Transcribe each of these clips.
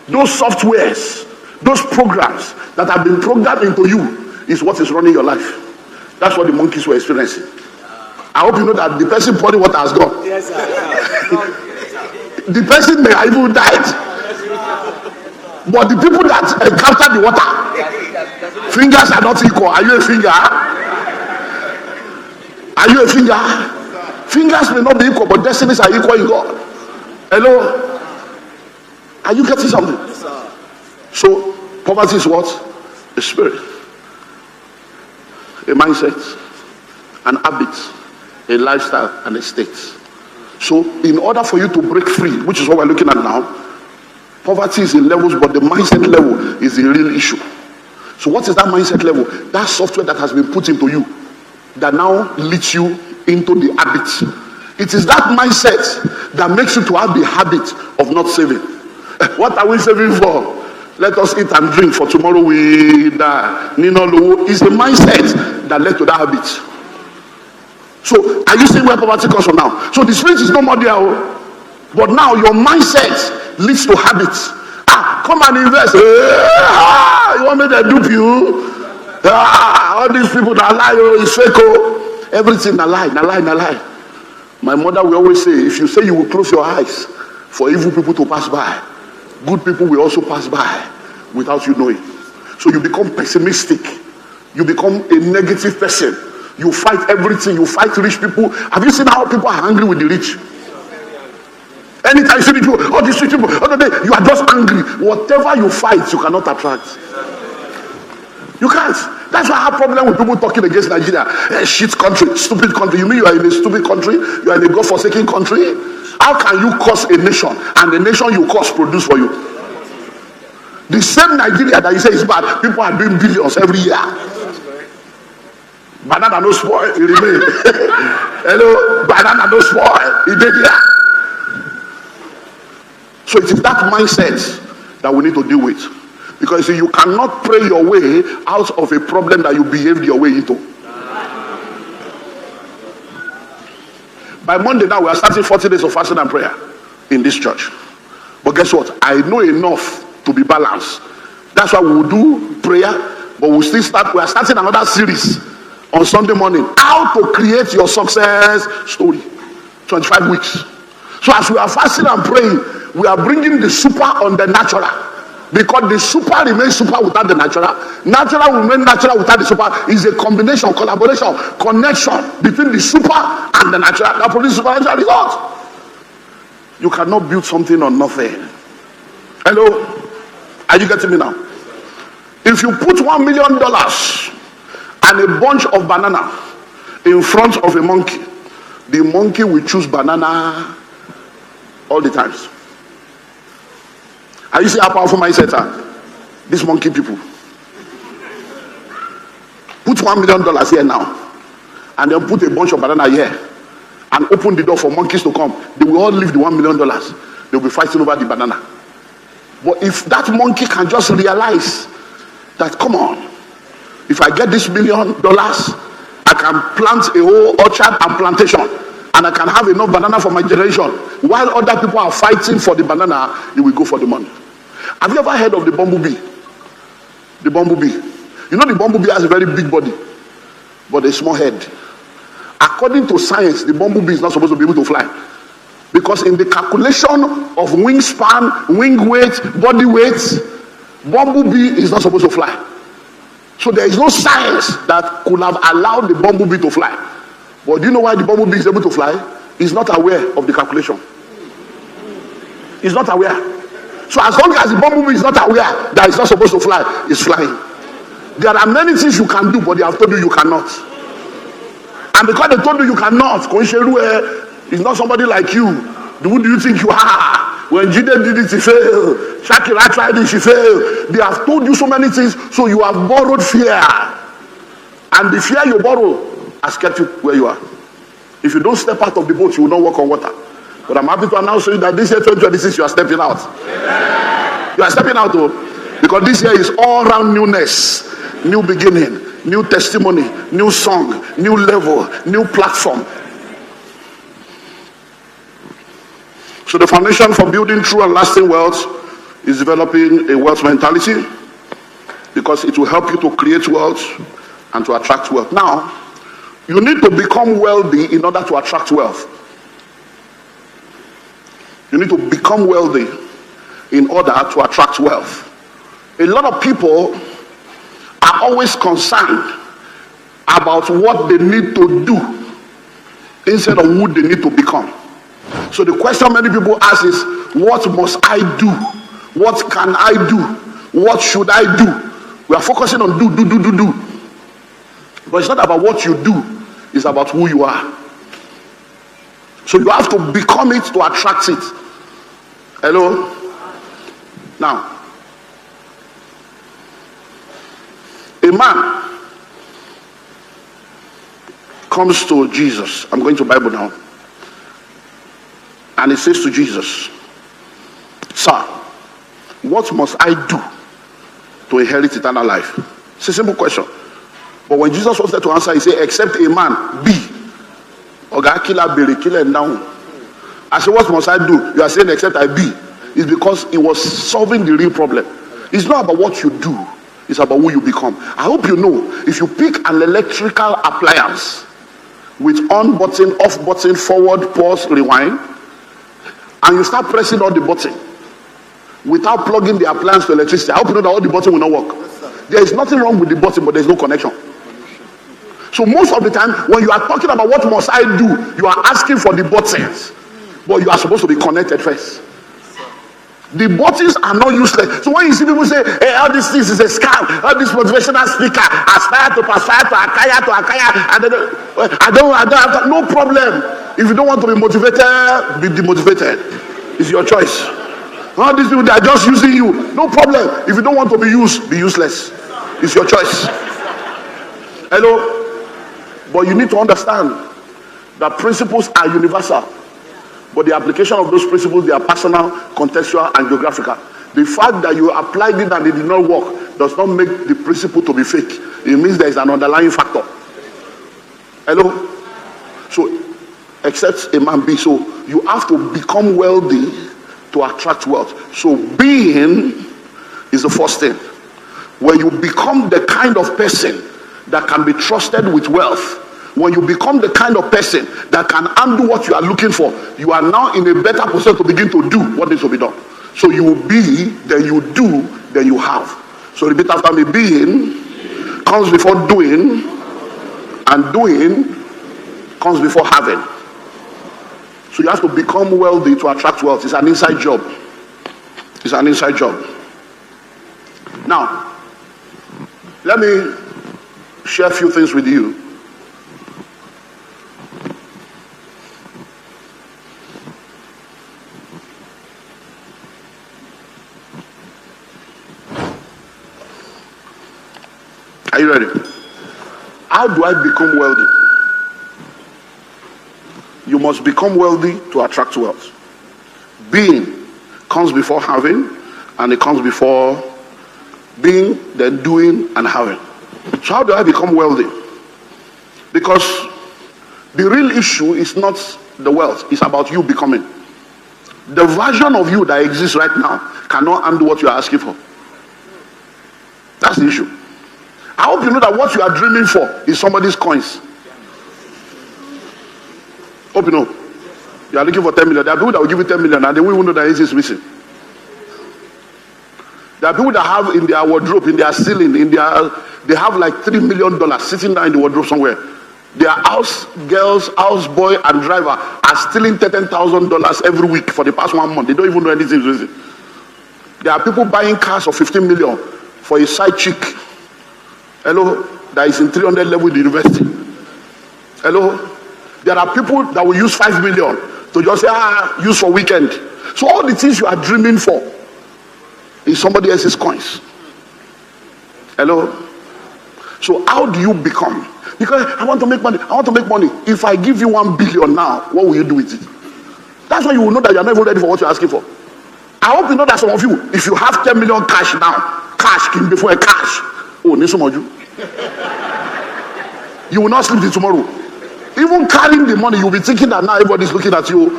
those softwares, those programs that have been programmed into you is what is running your life. That's what the monkeys were experiencing. I hope you know that the person pouring water has gone. Yes, sir. The person may have even died. But the people that encountered the water, fingers are not equal. Are you a finger? Are you a finger? Fingers may not be equal, but destinies are equal in God. Hello? Are you getting something? So, poverty is what? A spirit, a mindset, an habit, a lifestyle, and a state. So, in order for you to break free, which is what we're looking at now, poverty is in levels, but the mindset level is the real issue. So, what is that mindset level? That software that has been put into you that now leads you into the habit. It is that mindset that makes you to have the habit of not saving. What are we saving for? Let us eat and drink, for tomorrow we die. It's a mindset that led to that habit. So, are you seeing where poverty comes from now? So, the spirit is no more there, but now your mindset leads to habits. Come and invest. You want me to dupe you? All these people that lie, it's fake. Everything a lie. My mother will always say, if you say you will close your eyes for evil people to pass by, good people will also pass by without you knowing. So you become pessimistic. You become a negative person. You fight everything. You fight rich people. Have you seen how people are angry with the rich? Anytime you see people, all these rich people, you are just angry. Whatever you fight, you cannot attract. You can't. That's why I have problem with people talking against Nigeria. Shit country, stupid country. You mean you are in a stupid country? You are in a God-forsaken country? How can you curse a nation and the nation you curse produce for you? The same Nigeria that you say is bad, people are doing billions every year. Banana no spoil, it remain. Hello, banana no spoil, it did here. So it is that mindset that we need to deal with. Because you cannot pray your way out of a problem that you behaved your way into. By Monday now, we are starting 40 days of fasting and prayer in this church. But guess what? I know enough to be balanced. That's why we will do prayer, but we are starting another series on Sunday morning. How to create your success story. 25 weeks. So as we are fasting and praying, we are bringing the super on the natural. Because the super remains super without the natural. Natural will remain natural without the super. Is a combination, collaboration, connection between the super and the natural that produces supernatural results. You cannot build something on nothing. Hello? Are you getting me now? If you put $1 million and a bunch of banana in front of a monkey, the monkey will choose banana all the times. Are you see how powerful mindset are? These monkey people. Put $1 million here now, and then put a bunch of banana here, and open the door for monkeys to come. They will all leave the $1 million. They will be fighting over the banana. But if that monkey can just realize that, come on, if I get this $1 million, I can plant a whole orchard and plantation, and I can have enough banana for my generation. While other people are fighting for the banana, you will go for the money. Have you ever heard of the bumblebee? The bumblebee. You know the bumblebee has a very big body, but a small head. According to science, the bumblebee is not supposed to be able to fly. Because in the calculation of wingspan, wing weight, body weight, bumblebee is not supposed to fly. So there is no science that could have allowed the bumblebee to fly. But do you know why the bumblebee is able to fly? He's not aware of the calculation. He's not aware. So as long as the bumblebee is not aware that it's not supposed to fly, it's flying. There are many things you can do, but they have told you you cannot. And because they told you cannot, it's not somebody like you. Who do you think you are? When Jide did it, he failed. Shakira tried it, she failed. They have told you so many things, so you have borrowed fear. And the fear you borrow has kept you where you are. If you don't step out of the boat, you will not walk on water. But I'm happy to announce to you that this year 2026, you are stepping out. You are stepping out, though, because this year is all-round newness, new beginning, new testimony, new song, new level, new platform. So the foundation for building true and lasting wealth is developing a wealth mentality, because it will help you to create wealth and to attract wealth. Now, you need to become wealthy in order to attract wealth. You need to become wealthy in order to attract wealth. A lot of people are always concerned about what they need to do instead of who they need to become. So the question many people ask is, what must I do? What can I do? What should I do? We are focusing on do. But it's not about what you do, it's about who you are. So you have to become it to attract it. Hello? Now, a man comes to Jesus. I'm going to Bible now. And he says to Jesus, "Sir, what must I do to inherit eternal life?" It's a simple question. But when Jesus was there to answer, he said, "Except a man be." Oga killer bere killer down. I said, "What must I do?" You are saying, "Except I be." It's because he was solving the real problem. It's not about what you do, it's about who you become. I hope you know, if you pick an electrical appliance with on button, off button, forward, pause, rewind, and you start pressing all the button without plugging the appliance to electricity, I hope you know that all the button will not work. There is nothing wrong with the button, but there is no connection. So most of the time, when you are talking about what must I do, you are asking for the buttons, but you are supposed to be connected first. The buttons are not useless. So when you see people say, "Hey, all these things is a scam, all this motivational speaker, aspire to Akaya, I don't have no problem. If you don't want to be motivated, be demotivated. It's your choice. All these people, they are just using you. No problem. If you don't want to be used, be useless. It's your choice." Hello? But you need to understand that principles are universal. But the application of those principles, they are personal, contextual, and geographical. The fact that you applied it and it did not work does not make the principle to be fake. It means there is an underlying factor. Hello? So, except a man be. So, you have to become wealthy to attract wealth. So, being is the first thing. When you become the kind of person that can be trusted with wealth, when you become the kind of person that can undo what you are looking for, you are now in a better position to begin to do what needs to be done. So you will be, then you do, then you have. So repeat after me. Being comes before doing, and doing comes before having. So you have to become wealthy to attract wealth. It's an inside job. It's an inside job. Now, let me share a few things with you. Are you ready? How do I become wealthy? You must become wealthy to attract wealth. Being comes before having, and it comes before being, then doing, and having. So how do I become wealthy? Because the real issue is not the wealth, it's about you becoming. The version of you that exists right now cannot undo what you are asking for. That's the issue. I hope you know that what you are dreaming for is somebody's coins. Hope you know. You are looking for 10 million. There are people that will give you 10 million and they won't even know that it is missing. There are people that have in their wardrobe, in their ceiling, they have like $3 million sitting down in the wardrobe somewhere. Their house girls, house boy, and driver are stealing $10,000 every week for the past 1 month. They don't even know anything is missing. There are people buying cars of 15 million for a side chick. Hello, that is in 300 level in the university. Hello, there are people that will use 5 million to just say, use for weekend. So all the things you are dreaming for is somebody else's coins. Hello. So how do you become? Because I want to make money. I want to make money. If I give you 1 billion now, what will you do with it? That's when you will know that you are not even ready for what you're asking for. I hope you know that some of you, if you have 10 million cash now, cash came before a cash. Oh, you will not sleep till tomorrow. Even carrying the money, you'll be thinking that now everybody's looking at you.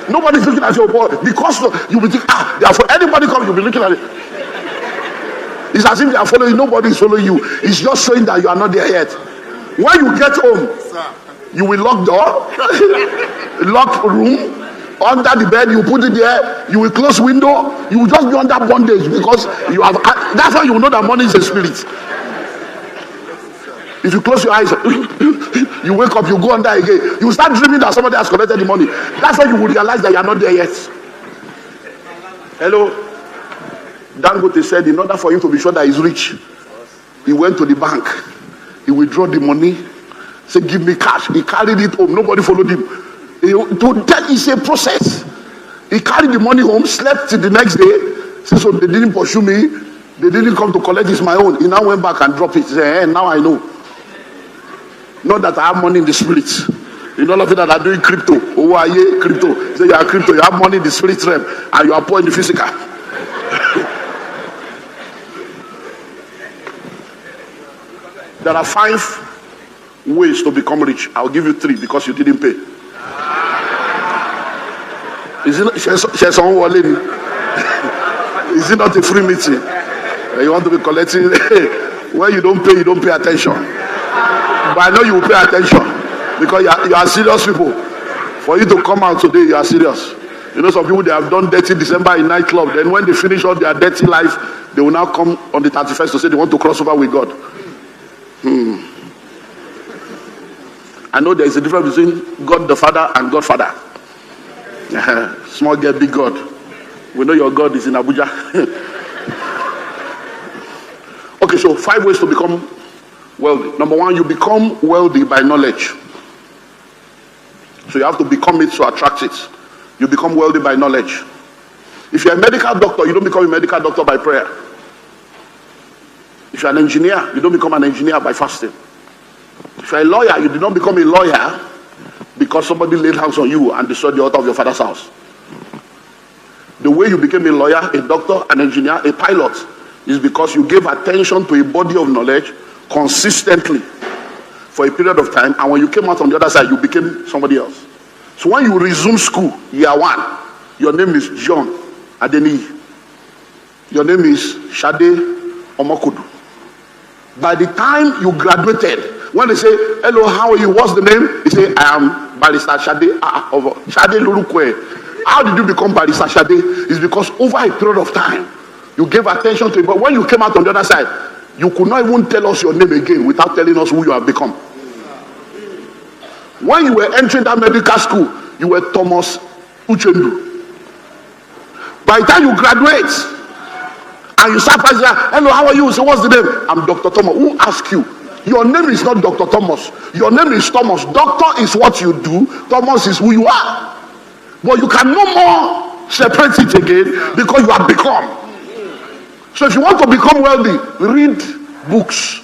Nobody's looking at you, but because you'll be thinking, therefore anybody come, you'll be looking at it. It's as if they are following you. Nobody is following you. It's just showing that you are not there yet. When you get home, you will lock door, lock room, under the bed, you put it there, you will close window, you will just be under bondage because you have. That's how you know that money is a spirit. If you close your eyes, you wake up, you go under again, you start dreaming that somebody has collected the money. That's when you will realize that you are not there yet. Hello? Dangote said in order for him to be sure that he's rich, he went to the bank, he withdrew the money, said give me cash. He carried it home, nobody followed him. To that is a process. He carried the money home, slept till the next day. So they didn't pursue me, they didn't come to collect, it's my own. He now went back and dropped it. He said, hey, now I know. Not that I have money in the spirit. You know, all of you that are doing crypto. Oh, are you crypto? You say you are crypto, you have money in the spirit realm, and you are poor in the physical. There are 5 ways to become rich. I'll give you 3 because you didn't pay. Is it not a free meeting? You want to be collecting? When you don't pay attention. But I know you will pay attention because you are serious people. For you to come out today, you are serious. You know, some people, they have done dirty December in nightclub. Then when they finish all their dirty life, they will now come on the 31st to say they want to cross over with God. I know there is a difference between God the Father and Godfather. Small girl, big God. We know your God is in Abuja. Okay, so 5 ways to become wealthy. Number 1, you become wealthy by knowledge. So you have to become it to attract it. You become wealthy by knowledge. If you're a medical doctor, you don't become a medical doctor by prayer. If you're an engineer, you don't become an engineer by fasting. If you're a lawyer, you do not become a lawyer because somebody laid hands on you and destroyed the altar of your father's house. The way you became a lawyer, a doctor, an engineer, a pilot is because you gave attention to a body of knowledge consistently for a period of time, and when you came out on the other side, you became somebody else. So when you resume school, year 1, your name is John Adeni. Your name is Shade Omokudu. By the time you graduated, when they say, hello, how are you? What's the name? You say, I am Barrister Shade. Shade Lurukwe. How did you become Barrister Shade? It's because over a period of time, you gave attention to it. But when you came out on the other side, you could not even tell us your name again without telling us who you have become. When you were entering that medical school, you were Thomas Uchendu. By the time you graduate, and you start pressing, hello, how are you? So what's the name? I'm Dr. Thomas. Who asked you? Your name is not Dr. Thomas. Your name is Thomas. Doctor is what you do. Thomas is who you are. But you can no more separate it again because you have become. So if you want to become wealthy, read books.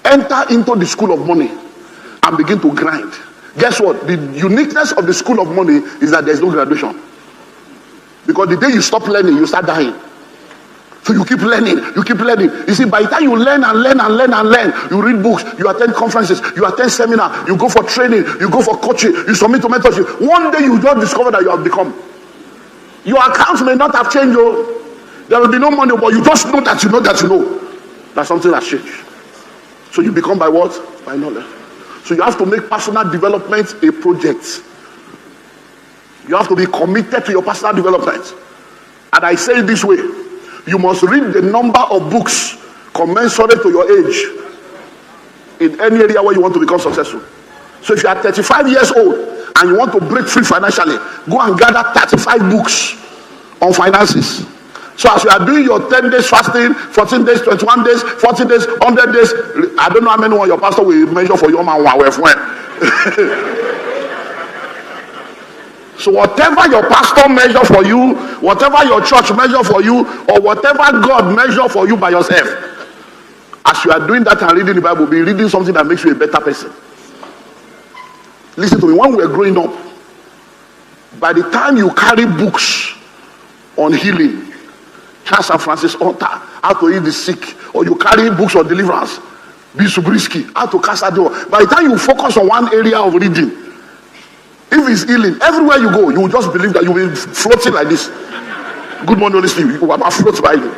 Enter into the school of money and begin to grind. Guess what? The uniqueness of the school of money is that there's no graduation. Because the day you stop learning, you start dying. So you keep learning, you keep learning. You see, by the time you learn and learn and learn and learn, you read books, you attend conferences, you attend seminars, you go for training, you go for coaching, you submit to mentorship. One day you just discover that you have become. Your accounts may not have changed, there will be no money, but you just know that you know that you know that something has changed. So you become by what? By knowledge. So you have to make personal development a project. You have to be committed to your personal development. And I say it this way. You must read the number of books commensurate to your age in any area where you want to become successful. So if you are 35 years old and you want to break free financially, go and gather 35 books on finances. So as you are doing your 10 days fasting, 14 days, 21 days, 40 days, 100 days, I don't know how many one your pastor will measure for your man. So whatever your pastor measure for you, whatever your church measure for you, or whatever God measure for you by yourself, as you are doing that and reading the Bible, be reading something that makes you a better person. Listen to me. When we were growing up, by the time you carry books on healing, Charles St. Francis Altar, how to heal the sick, or you carry books on deliverance, Bishop Brisky, how to cast out the devil. By the time you focus on one area of reading, If it's healing, everywhere you go, you will just believe that you will be floating like this. Good morning, Holy Spirit. You will float by you.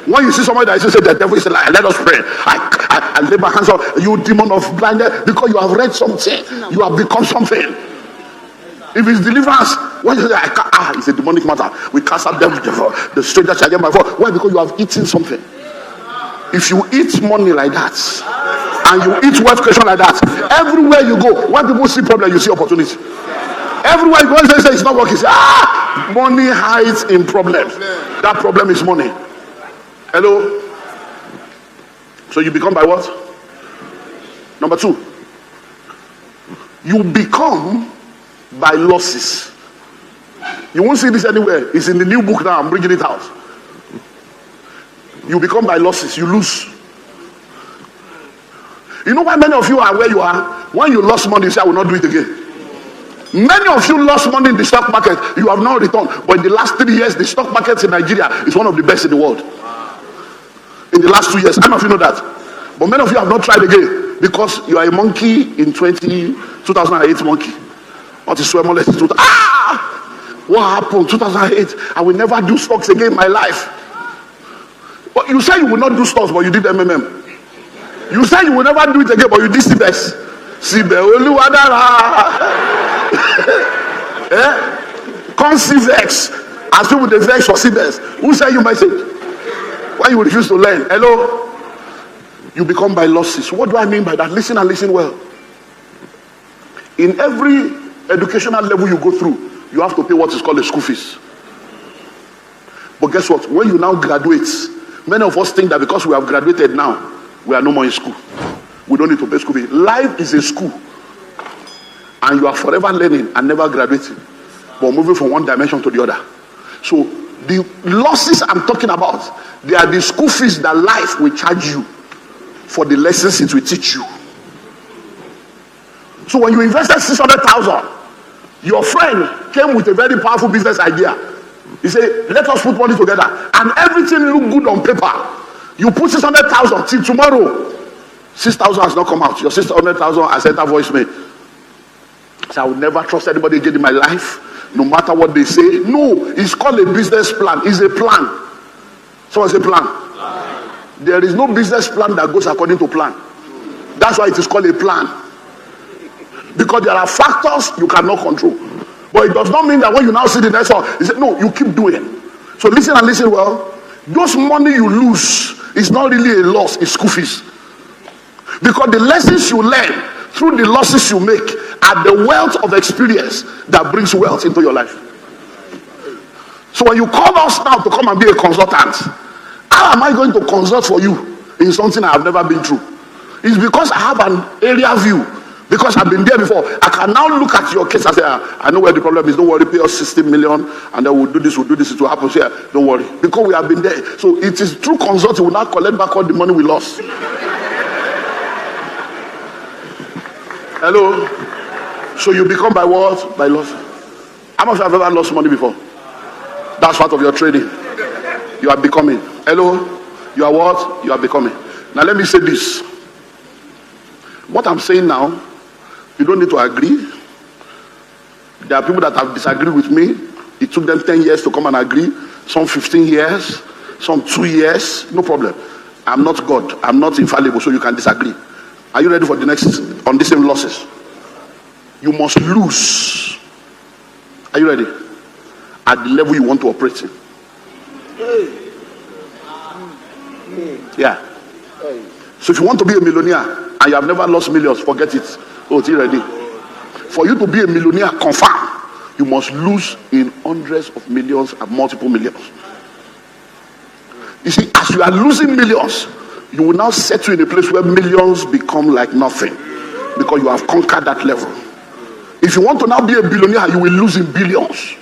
When you see somebody that says the devil is a liar, let us pray. I lay my hands on you, demon of blindness, because you have read something, you have become something. If it's deliverance, when you say it's a demonic matter, we cast out devil, the stranger shall get my voice. Why? Because you have eaten something. If you eat money like that, and you eat wealth creation like that, everywhere you go, when people see problem, you see opportunity. Everywhere you go, they say it's not working. Say, money hides in problems. That problem is money. Hello. So you become by what? Number 2, you become by losses. You won't see this anywhere. It's in the new book now. I'm bringing it out. You become by losses. You lose. You know why many of you are where you are? When you lost money, you say, I will not do it again. Many of you lost money in the stock market. You have not returned. But in the last 3 years, the stock market in Nigeria is one of the best in the world. In the last 2 years. I don't know if you know that. But many of you have not tried again. Because you are a monkey in 2008 monkey. What is swim? What happened? 2008. I will never do stocks again in my life. But you say you will not do stocks, but you did MMM. You say you will never do it again, but you did CBES. Come CVEX. As people they vex for CBES. Who said you message? Why you refuse to learn? Hello? You become by losses. What do I mean by that? Listen and listen well. In every educational level you go through, you have to pay what is called a school fees. But guess what? When you now graduate, many of us think that because we have graduated now, we are no more in school. We don't need to pay school fees. Life is a school. And you are forever learning and never graduating. But moving from one dimension to the other. So the losses I'm talking about, they are the school fees that life will charge you for the lessons it will teach you. So when you invested 600,000, your friend came with a very powerful business idea. He said, let us put money together. And everything looked good on paper. You put 600,000 till tomorrow. 6,000 has not come out. Your 600,000 has entered voicemail. So I will never trust anybody again in my life, no matter what they say. No, it's called a business plan. It's a plan. Someone say plan. There is no business plan that goes according to plan. That's why it is called a plan. Because there are factors you cannot control. But it does not mean that when you now see the next one, you say, no, you keep doing. So listen and listen well. Those money you lose is not really a loss, it's school fees. Because the lessons you learn through the losses you make are the wealth of experience that brings wealth into your life. So when you call us now to come and be a consultant, how am I going to consult for you in something I have never been through? It's because I have an area view. Because I've been there before. I can now look at your case and say, I know where the problem is. Don't worry, pay us 60 million and then we'll do this, it will happen here. Don't worry. Because we have been there. So it is through consulting we now collect back all the money we lost. Hello? So you become by what? By loss. How much have you ever lost money before? That's part of your trading. You are becoming. Hello? You are what? You are becoming. Now let me say this. What I'm saying now, you don't need to agree. There are people that have disagreed with me. It took them 10 years to come and agree. Some 15 years. Some 2 years. No problem. I'm not God. I'm not infallible, so you can disagree. Are you ready for the next, on the same losses? You must lose. Are you ready? At the level you want to operate in. Yeah. So if you want to be a millionaire and you have never lost millions, forget it. Oh, it's ready. For you to be a millionaire, confirm, you must lose in hundreds of millions and multiple millions. You see, as you are losing millions, you will now settle in a place where millions become like nothing because you have conquered that level. If you want to now be a billionaire, you will lose in billions.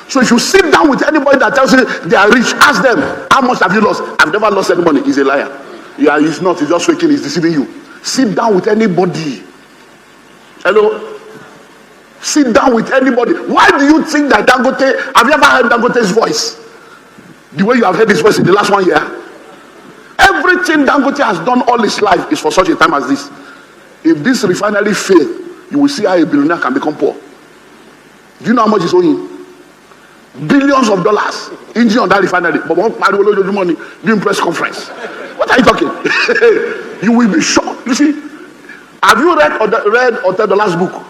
So if you sit down with anybody that tells you they are rich, ask them, how much have you lost? I've never lost any money. He's a liar. Yeah, he's not. He's just faking. He's deceiving you. Sit down with anybody. Hello? Sit down with anybody. Why do you think that Dangote, have you ever heard Dangote's voice? The way you have heard his voice in the last 1 year? Everything Dangote has done all his life is for such a time as this. If this refinery fails, you will see how a billionaire can become poor. Do you know how much he's owing? Billions of dollars. Engine on that refinery. But one money doing press conference. What are you talking? You will be shocked. You see, have you read the last book?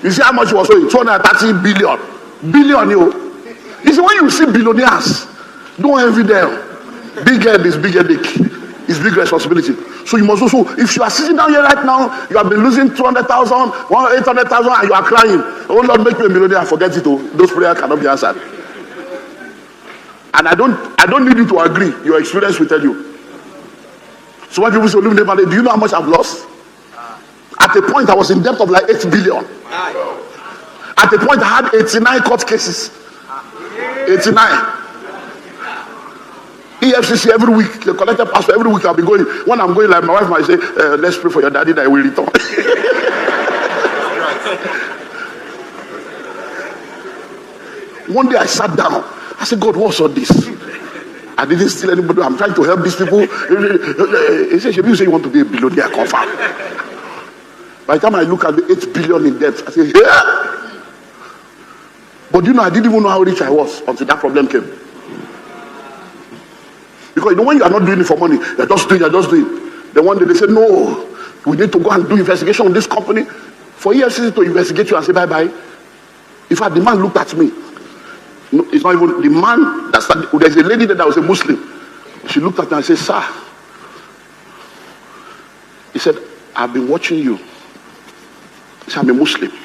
You see how much he was owing? 230 billion. Billion, you see, when you see billionaires, don't envy them. Big head is big headache. It's big responsibility. So you must also, if you are sitting down here right now, you have been losing 200,000, 800,000, and you are crying. Oh Lord, make me a millionaire. Forget it. Those prayers cannot be answered. And I don't need you to agree. Your experience will tell you. So when people say, do you know how much I've lost? At a point, I was in debt of like 8 billion. At a point, I had 89 court cases. 89. EFCC every week, the collected passport every week. I'll be going. When I'm going, like my wife might say, let's pray for your daddy that he will return. One day I sat down. I said, God, what's all this? I didn't steal anybody. I'm trying to help these people. He said, you say you want to be a billionaire, confirm. By the time I look at the 8 billion in debt, I say, yeah. But you know, I didn't even know how rich I was until that problem came. Because you know, when you are not doing it for money, you're just doing. Then one day they say, no, we need to go and do investigation on this company. For EFCC to investigate you and say bye-bye. In fact, the man looked at me. No, it's not even the man that started. There's a lady there that was a Muslim. She looked at me and said, sir. He said, I've been watching you. He said, I'm a Muslim. He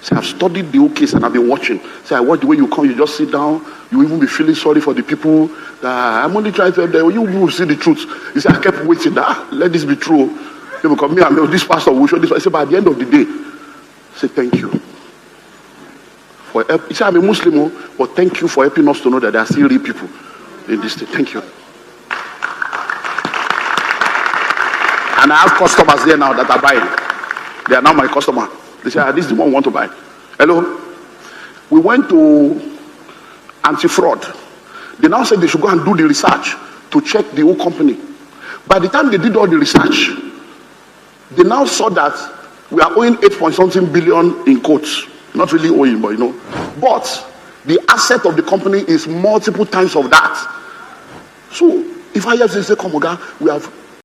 said, I've studied the whole case and I've been watching. He said, I watch the way you come, you just sit down. You even be feeling sorry for the people. I'm only trying to help them. You will see the truth. He said, I kept waiting. Let this be true. He will come me and this pastor will show this. I said, but at the end of the day, I said, thank you. For help. He said, I'm a Muslim, but thank you for helping us to know that there are still real people in this state. Thank you. And I have customers there now that are buying. They are now my customer. They say, this is the one we want to buy. Hello? We went to anti-fraud. They now said they should go and do the research to check the whole company. By the time they did all the research, they now saw that we are owing 8-point-something billion in quotes. Not really owing, but you know. But the asset of the company is multiple times of that. So if I have to say, come on, we have